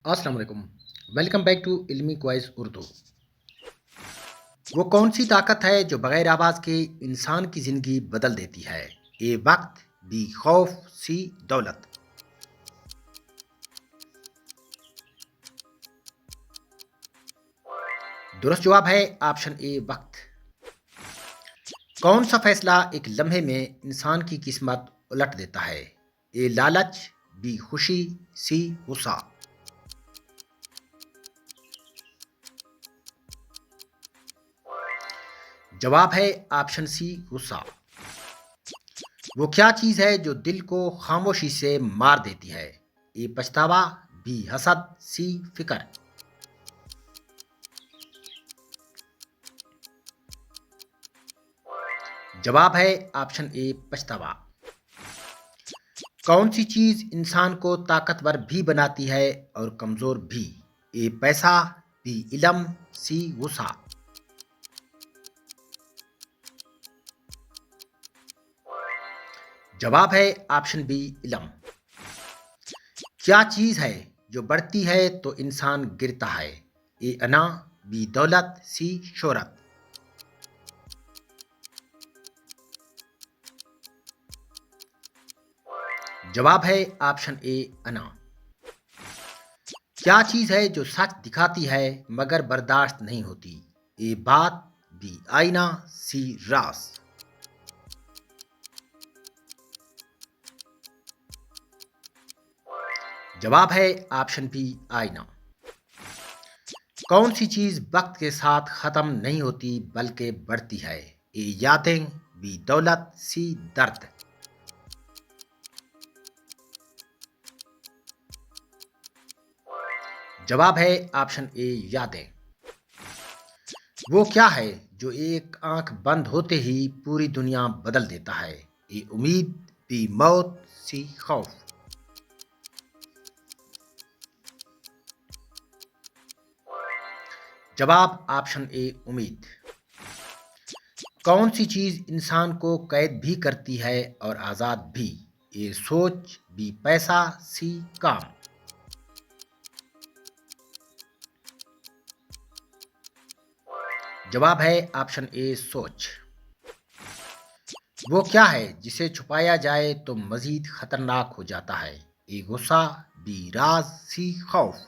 अस्सलाम वालेकुम। Welcome back to इल्मी क्वाइज उर्दू। वो कौन सी ताकत है जो बगैर आवाज़ के इंसान की ज़िंदगी बदल देती है? ए वक्त, बी खौफ, सी दौलत। दुरुस्त जवाब है ऑप्शन ए वक्त। कौन सा फैसला एक लम्हे में इंसान की किस्मत उलट देता है? ए लालच, बी खुशी, सी गुस्सा। जवाब है ऑप्शन सी गुस्सा। वो क्या चीज़ है जो दिल को खामोशी से मार देती है? ए पछतावा, बी हसद, सी फिक्र। जवाब है ऑप्शन ए पछतावा। कौन सी चीज़ इंसान को ताकतवर भी बनाती है और कमज़ोर भी? ए पैसा, बी इलम, सी गुस्सा। जवाब है ऑप्शन बी इलम। क्या चीज़ है जो बढ़ती है तो इंसान गिरता है? ए अना, बी दौलत, सी शोहरत। जवाब है ऑप्शन ए अना। क्या चीज़ है जो सच दिखाती है मगर बर्दाश्त नहीं होती? ए बात, बी आईना, सी रास। जवाब है ऑप्शन बी आईना। कौन सी चीज़ वक्त के साथ ख़त्म नहीं होती बल्कि बढ़ती है? ए यादें, बी दौलत, सी दर्द। जवाब है ऑप्शन ए यादें। वो क्या है जो एक आंख बंद होते ही पूरी दुनिया बदल देता है? ए उम्मीद, बी मौत, सी खौफ। जवाब ऑप्शन ए उम्मीद। कौन सी चीज़ इंसान को कैद भी करती है और आज़ाद भी? ए सोच, बी पैसा, सी काम। जवाब है ऑप्शन ए सोच। वो क्या है जिसे छुपाया जाए तो मजीद खतरनाक हो जाता है? ए गुस्सा, बी राज, सी खौफ।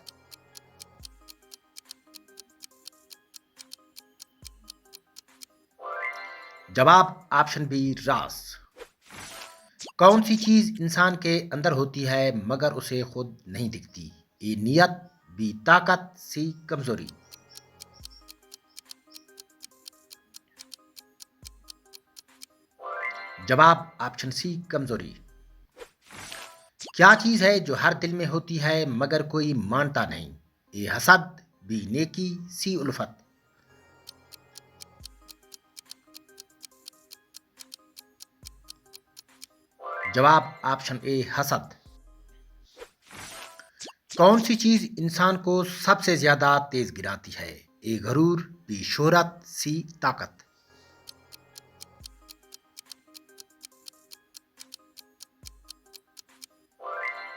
जवाब ऑप्शन बी राज। कौन सी चीज़ इंसान के अंदर होती है मगर उसे खुद नहीं दिखती? ए नियत, बी ताकत, सी कमजोरी। जवाब ऑप्शन सी कमजोरी। क्या चीज़ है जो हर दिल में होती है मगर कोई मानता नहीं? ए हसद, बी नेकी, सी उल्फत। जवाब ऑप्शन ए हसद। कौन सी चीज़ इंसान को सबसे ज्यादा तेज गिराती है? ए गरूर, बी शोहरत, सी ताकत।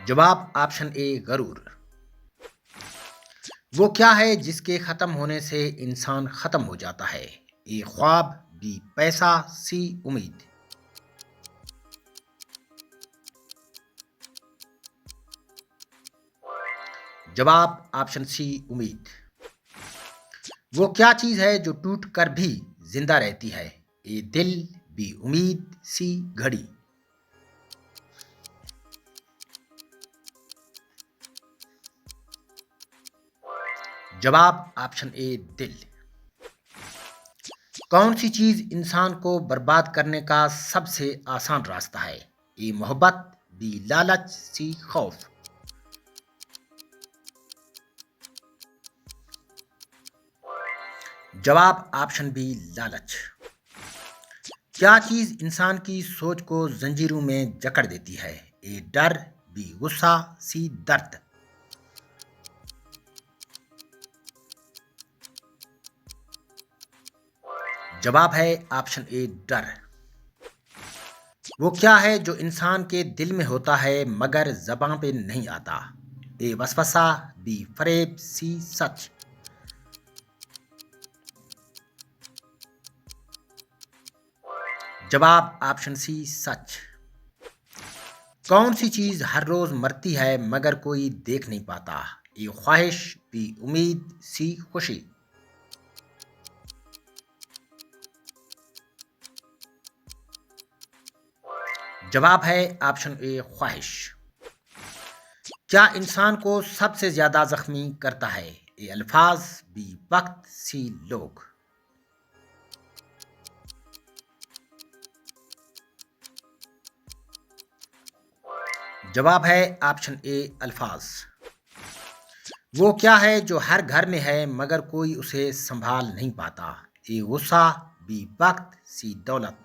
जवाब ऑप्शन ए गरूर। वो क्या है जिसके खत्म होने से इंसान खत्म हो जाता है? ए ख्वाब, बी पैसा, सी उम्मीद। जवाब ऑप्शन सी उम्मीद। वो क्या चीज़ है जो टूट कर भी जिंदा रहती है? ए दिल, बी उम्मीद, सी घड़ी। जवाब ऑप्शन ए दिल। कौन सी चीज़ इंसान को बर्बाद करने का सबसे आसान रास्ता है? ए मोहब्बत, बी लालच, सी खौफ। जवाब ऑप्शन बी लालच। क्या चीज़ इंसान की सोच को जंजीरों में जकड़ देती है? ए डर, बी गुस्सा, सी दर्द। जवाब है ऑप्शन ए डर। वो क्या है जो इंसान के दिल में होता है मगर जबान पे नहीं आता? ए वसवसा, बी फरेब, सी सच। जवाब ऑप्शन सी सच। कौन सी चीज हर रोज मरती है मगर कोई देख नहीं पाता? ए ख्वाहिश, बी उम्मीद, सी खुशी। जवाब है ऑप्शन ए ख्वाहिश। क्या इंसान को सबसे ज्यादा जख्मी करता है? ए अल्फाज, बी वक्त, सी लोग। जवाब है ऑप्शन ए अल्फाज। वो क्या है जो हर घर में है मगर कोई उसे संभाल नहीं पाता? ए गुस्सा, बी वक्त, सी दौलत।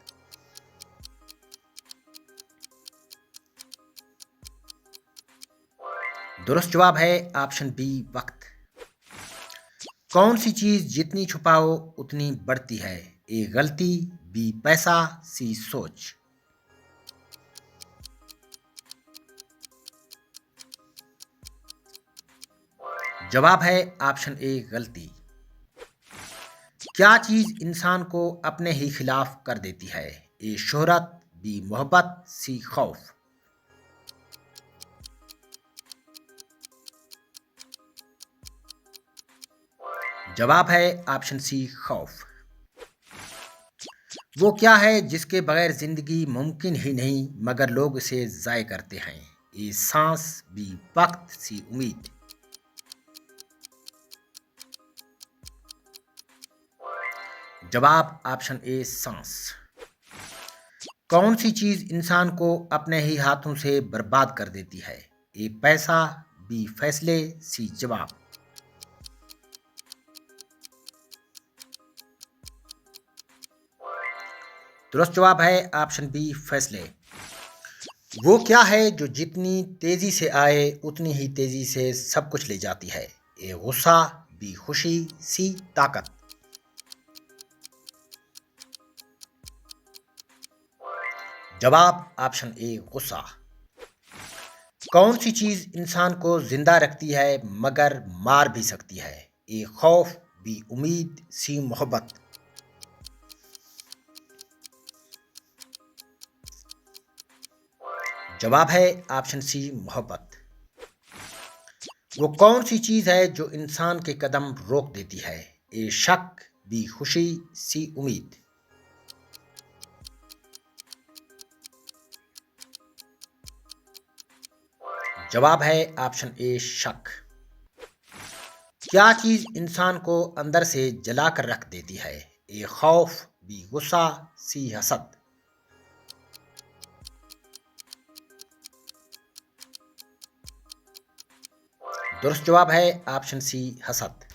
दुरुस्त जवाब है ऑप्शन बी वक्त। कौन सी चीज जितनी छुपाओ उतनी बढ़ती है? ए गलती, बी पैसा, सी सोच। जवाब है ऑप्शन ए गलती। क्या चीज इंसान को अपने ही खिलाफ कर देती है? ए शोहरत, बी मोहब्बत, सी खौफ। जवाब है ऑप्शन सी खौफ। वो क्या है जिसके बगैर जिंदगी मुमकिन ही नहीं मगर लोग इसे जाय करते हैं? ए सांस, बी वक्त, सी उम्मीद। जवाब ऑप्शन ए सांस। कौन सी चीज इंसान को अपने ही हाथों से बर्बाद कर देती है? ए पैसा, बी फैसले, सी जवाब। दुरुस्त जवाब है ऑप्शन बी फैसले। वो क्या है जो जितनी तेजी से आए उतनी ही तेजी से सब कुछ ले जाती है? ए गुस्सा, बी खुशी, सी ताकत। जवाब ऑप्शन ए गुस्सा। कौन सी चीज इंसान को जिंदा रखती है मगर मार भी सकती है? ए खौफ, बी उम्मीद, सी मोहब्बत। जवाब है ऑप्शन सी मोहब्बत। वो कौन सी चीज है जो इंसान के कदम रोक देती है? ए शक, बी खुशी, सी उम्मीद। जवाब है ऑप्शन ए शक। क्या चीज इंसान को अंदर से जला कर रख देती है? ए खौफ, बी गुस्सा, सी हसद। दुरुस्त जवाब है ऑप्शन सी हसद।